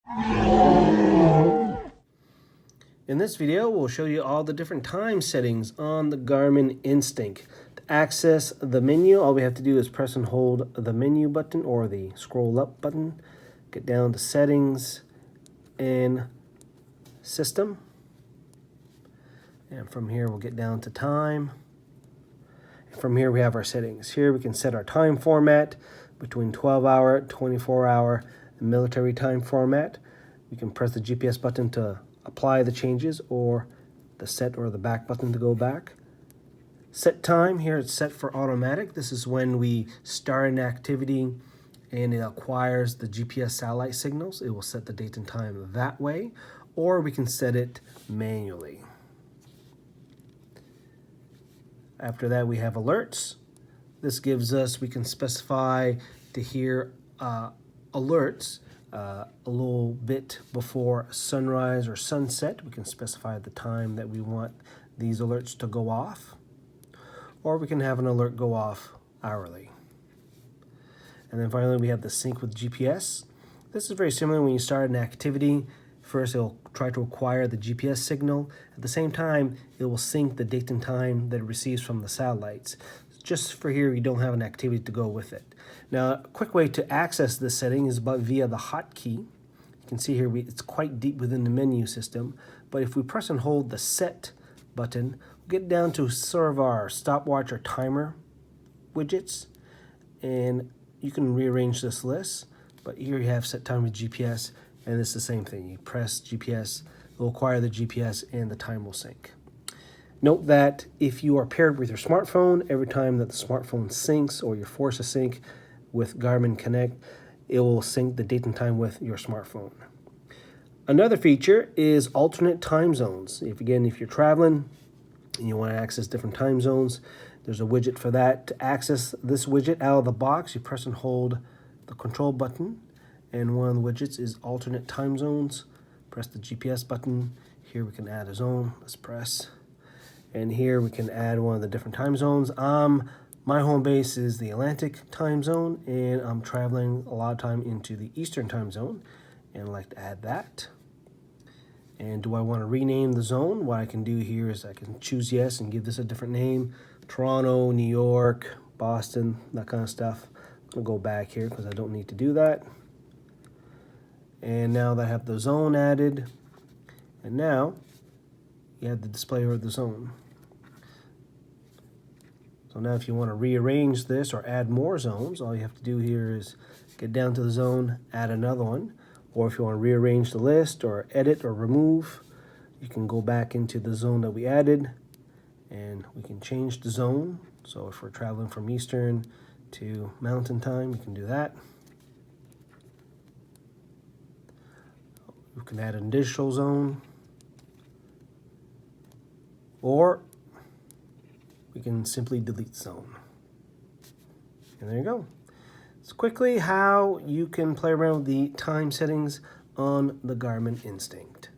In this video, we'll show you all the different time settings on the Garmin Instinct. To access the menu, all we have to do is press and hold the menu button or the scroll up button. Get down to settings and system. And from here, we'll get down to time. And from here, we have our settings. Here we can set our time format between 12-hour, 24-hour, and military time format. We can press the GPS button to apply the changes, or the set or the back button to go back. Set time, here it's set for automatic. This is when we start an activity and it acquires the GPS satellite signals. It will set the date and time that way, or we can set it manually. After that, we have alerts. This gives us, we can specify to hear alerts a little bit before sunrise or sunset. We can specify the time that we want these alerts to go off, or we can have an alert go off hourly. And then finally, we have the sync with GPS. This is very similar. When you start an activity, first it'll try to acquire the GPS signal. At the same time, it will sync the date and time that it receives from the satellites. Just for here, you don't have an activity to go with it. Now, a quick way to access this setting is via the hotkey. You can see here it's quite deep within the menu system, but if we press and hold the set button, we'll get down to sort of our stopwatch or timer widgets, and you can rearrange this list. But here you have set time with GPS, and it's the same thing. You press GPS, it will acquire the GPS, and the time will sync. Note that if you are paired with your smartphone, every time that the smartphone syncs or you're forced to sync with Garmin Connect, it will sync the date and time with your smartphone. Another feature is alternate time zones. If you're traveling and you want to access different time zones, there's a widget for that. To access this widget out of the box, you press and hold the control button, and one of the widgets is alternate time zones. Press the GPS button. Here we can add a zone. Let's press. And here we can add one of the different time zones. My home base is the Atlantic time zone, and I'm traveling a lot of time into the Eastern time zone, and I'd like to add that. And do I want to rename the zone? What I can do here is I can choose yes and give this a different name. Toronto, New York, Boston, that kind of stuff. I'm going to go back here because I don't need to do that. And now that I have the zone added, and now you have the display of the zone. So now if you want to rearrange this or add more zones, all you have to do here is get down to the zone, add another one. Or if you want to rearrange the list or edit or remove, you can go back into the zone that we added, and we can change the zone. So if we're traveling from Eastern to Mountain Time, you can do that. We can add an additional zone, or we can simply delete zone. And there you go. It's quickly how you can play around with the time settings on the Garmin Instinct.